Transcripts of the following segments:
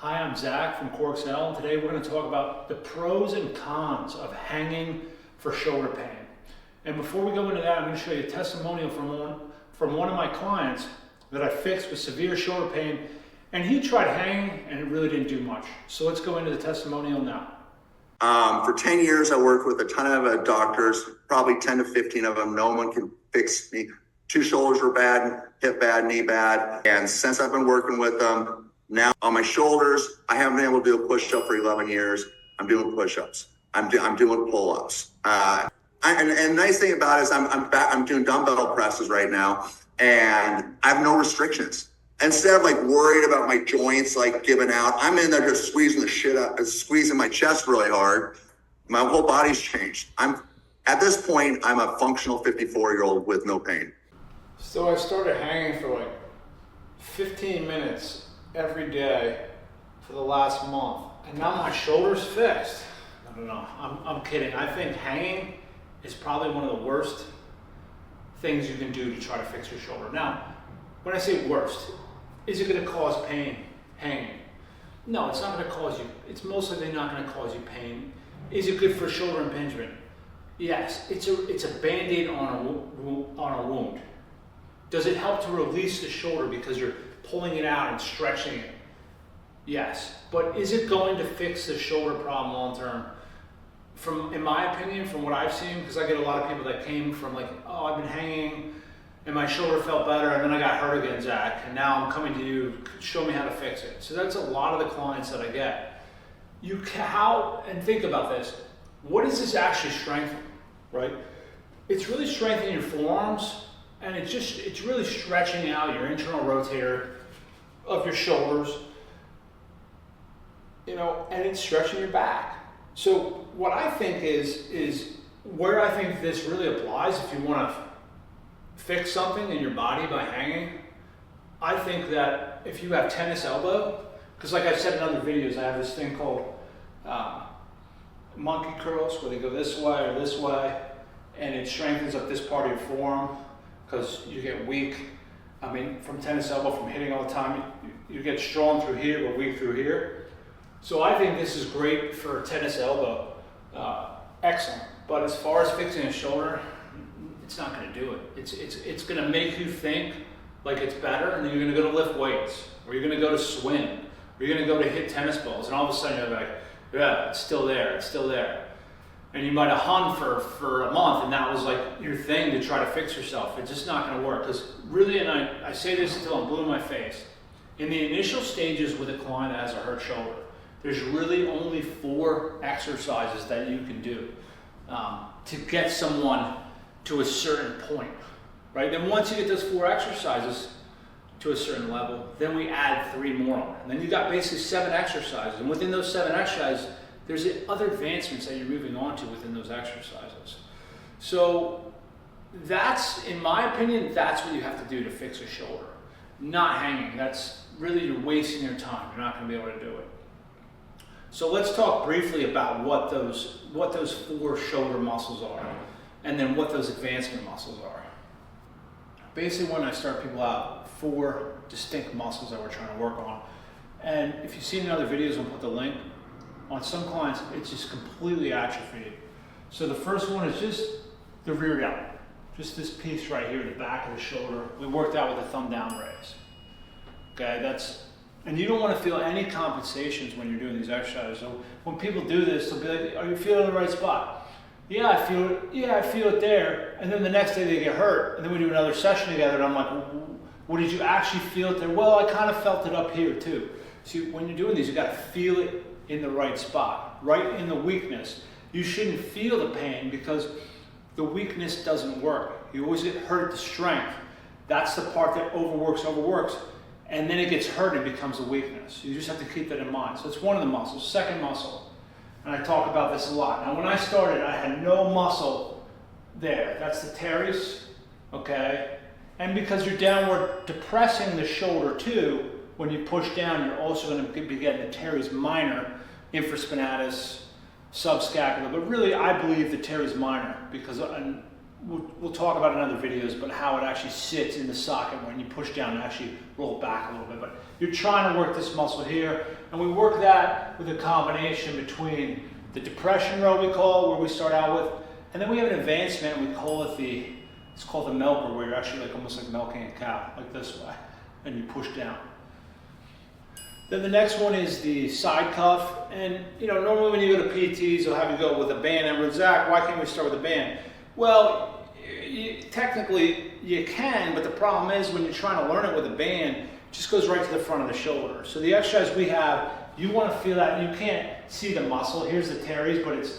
Hi, I'm Zach from CoreXL, and today we're going to talk about the pros and cons of hanging for shoulder pain. And before we go into that, I'm going to show you a testimonial from one of my clients that I fixed with severe shoulder pain, and he tried hanging and it really didn't do much. So let's go into the testimonial now. For 10 years, I worked with a ton of doctors, probably 10 to 15 of them. No one can fix me. 2 shoulders were bad, hip bad, knee bad. And since I've been working with them, now on my shoulders, I haven't been able to do a push-up for 11 years. I'm doing push-ups. I'm doing pull-ups. And the nice thing about it is I'm doing dumbbell presses right now, and I have no restrictions. Instead of like worried about my joints like giving out, I'm in there just squeezing the shit up, squeezing my chest really hard. My whole body's changed. At this point, I'm a functional 54-year-old with no pain. So I started hanging for like 15 minutes every day for the last month, and now my shoulder's fixed. I don't know. I'm kidding. I think hanging is probably one of the worst things you can do to try to fix your shoulder. Now, when I say worst, is it going to cause pain hanging? No, it's not going to cause you. It's most likely not going to cause you pain. Is it good for shoulder impingement? Yes, it's a Band-Aid on a wound. Does it help to release the shoulder because you're pulling it out and stretching it? Yes, but is it going to fix the shoulder problem long term? In my opinion, from what I've seen, because I get a lot of people that came from like, oh, I've been hanging and my shoulder felt better and then I got hurt again, Zach, and now I'm coming to you, show me how to fix it. So that's a lot of the clients that I get. And think about this, what is this actually strengthening, right? It's really strengthening your forearms, and it's really stretching out your internal rotator of your shoulders, and it's stretching your back. So what I think is where I think this really applies if you want to fix something in your body by hanging. I think that if you have tennis elbow, because like I've said in other videos, I have this thing called monkey curls, where they go this way, and it strengthens up this part of your forearm because you get weak. From tennis elbow, from hitting all the time, you get strong through here but weak through here. So I think this is great for tennis elbow, excellent. But as far as fixing a shoulder, it's not going to do it. It's going to make you think like it's better, and then you're going to go to lift weights, or you're going to go to swim, or you're going to go to hit tennis balls, and all of a sudden you're like, yeah, it's still there. And you might have hung for a month, and that was like your thing to try to fix yourself. It's just not going to work, because really, and I say this until I'm blue in my face, in the initial stages with a client that has a hurt shoulder, there's really only 4 exercises that you can do to get someone to a certain point, right? Then once you get those 4 exercises to a certain level, then we add 3 more. And then you got basically 7 exercises. And within those 7 exercises, there's other advancements that you're moving on to within those exercises. So that's, in my opinion, that's what you have to do to fix a shoulder. Not hanging. That's really, you're wasting your time. You're not going to be able to do it. So let's talk briefly about what those 4 shoulder muscles are, and then what those advancement muscles are. Basically, when I start people out, 4 distinct muscles that we're trying to work on. And if you've seen in other videos, I'll put the link. On some clients, it's just completely atrophied. So the first one is just the rear delt, just this piece right here, the back of the shoulder. We worked out with a thumb down raise. Okay, and you don't want to feel any compensations when you're doing these exercises. So when people do this, they'll be like, are you feeling the right spot? Yeah, I feel it. Yeah, I feel it there. And then the next day they get hurt, and then we do another session together, and I'm like, well, did you actually feel it there? Well, I kind of felt it up here too. See, when you're doing these, you got to feel it in the right spot, right in the weakness. You shouldn't feel the pain because the weakness doesn't work. You always get hurt at the strength. That's the part that overworks, and then it gets hurt and becomes a weakness. You just have to keep that in mind. So it's one of the muscles. Second muscle, and I talk about this a lot. Now when I started, I had no muscle there. That's the teres, okay? And because you're downward depressing the shoulder too, when you push down, you're also going to be getting the teres minor, infraspinatus, subscapular. But really, I believe the teres minor, because we'll talk about in other videos, but how it actually sits in the socket when you push down and actually roll it back a little bit. But you're trying to work this muscle here, and we work that with a combination between the depression row, we call it, where we start out with, and then we have an advancement, we call it it's called the milker, where you're actually like almost like milking a cow, like this way, and you push down. Then the next one is the side cuff, and normally when you go to PTs, they'll have you go with a band, and with Zach, why can't we start with a band? Well, technically you can, but the problem is when you're trying to learn it with a band, it just goes right to the front of the shoulder. So the exercise we have, you want to feel that. You can't see the muscle. Here's the teres, but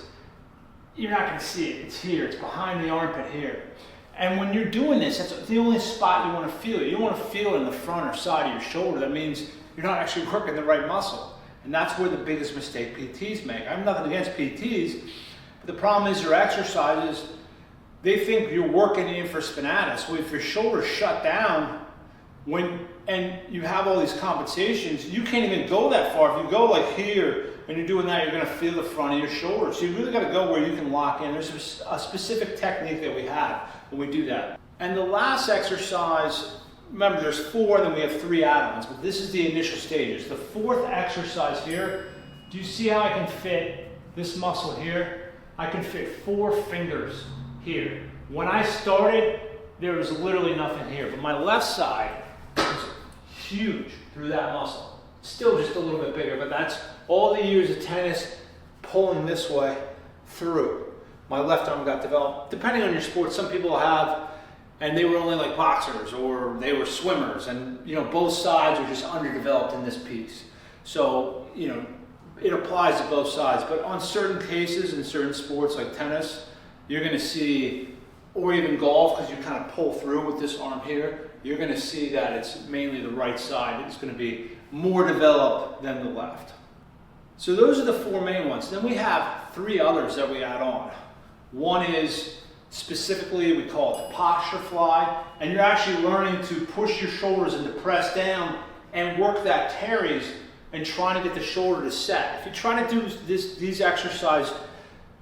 you're not going to see it. It's here. It's behind the armpit here. And when you're doing this, that's the only spot you want to feel it. You don't want to feel it in the front or side of your shoulder. That means you're not actually working the right muscle. And that's where the biggest mistake PTs make. I have nothing against PTs, but the problem is their exercises, they think you're working the infraspinatus. Well, if your shoulder's shut down, and you have all these compensations, you can't even go that far. If you go like here and you're doing that, you're going to feel the front of your shoulder. So you really got to go where you can lock in. There's a specific technique that we have when we do that. And the last exercise, remember there's 4, then we have 3 add-ons, but this is the initial stages. The 4th exercise here, do you see how I can fit this muscle here? I can fit 4 fingers here. When I started, there was literally nothing here, but my left side is huge through that muscle. Still just a little bit bigger, but that's all the years of tennis pulling this way through. My left arm got developed. Depending on your sport, some people have, and they were only like boxers or they were swimmers, and both sides are just underdeveloped in this piece. So it applies to both sides, but on certain cases in certain sports like tennis, you're going to see, or even golf, because you kind of pull through with this arm here, you're going to see that it's mainly the right side. It's going to be more developed than the left. So those are the 4 main ones. Then we have 3 others that we add on. One is specifically, we call it the posture fly, and you're actually learning to push your shoulders and to press down and work that teres and trying to get the shoulder to set. If you're trying to do these exercises,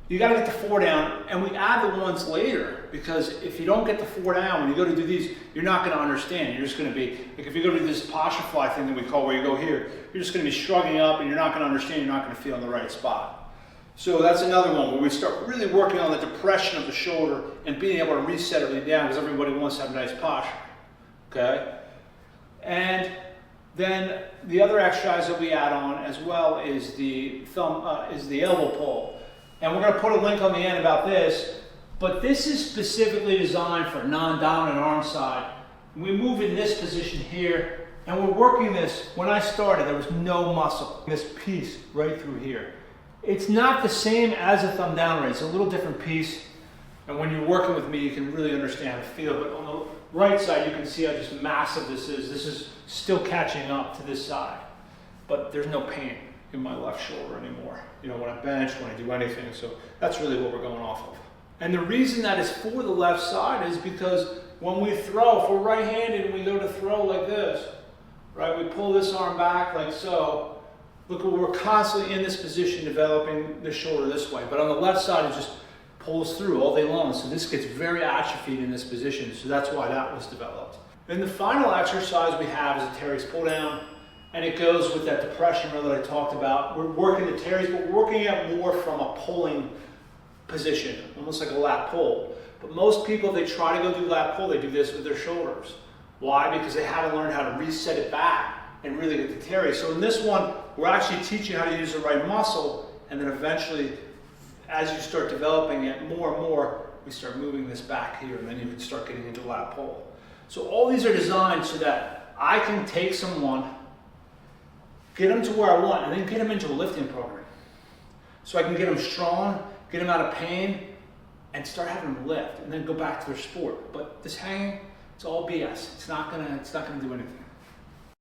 you got to get the 4 down, and we add the ones later, because if you don't get the 4 down, when you go to do these, you're not going to understand. You're just going to be, like if you go to this posture fly thing that we call where you go here, you're just going to be shrugging up and you're not going to understand, you're not going to feel in the right spot. So that's another one where we start really working on the depression of the shoulder and being able to reset everything down, because everybody wants to have a nice posture, okay? And then the other exercise that we add on as well is the elbow pull. And we're going to put a link on the end about this, but this is specifically designed for non-dominant arm side. We move in this position here, and we're working this. When I started, there was no muscle. This piece right through here. It's not the same as a thumb down raise. It's a little different piece, and when you're working with me, you can really understand the feel. But on the right side, you can see how just massive this is. This is still catching up to this side, but there's no pain in my left shoulder anymore. When I bench, when I do anything. So that's really what we're going off of. And the reason that is for the left side is because when we throw, if we're right-handed and we go to throw like this, right, we pull this arm back like so. Look, we're constantly in this position developing the shoulder this way. But on the left side, it just pulls through all day long. So this gets very atrophied in this position. So that's why that was developed. And the final exercise we have is a Teres Pull Down. And it goes with that depression row that I talked about. We're working the teres, but we're working it more from a pulling position, almost like a lat pull. But most people, if they try to go do lat pull, they do this with their shoulders. Why? Because they haven't learned how to reset it back and really get the teres. So in this one, we're actually teaching how to use the right muscle, and then eventually, as you start developing it more and more, we start moving this back here, and then you can start getting into lat pull. So all these are designed so that I can take someone, get them to where I want, and then get them into a lifting program. So I can get them strong, get them out of pain, and start having them lift, and then go back to their sport. But this hanging, it's all BS. It's not gonna do anything.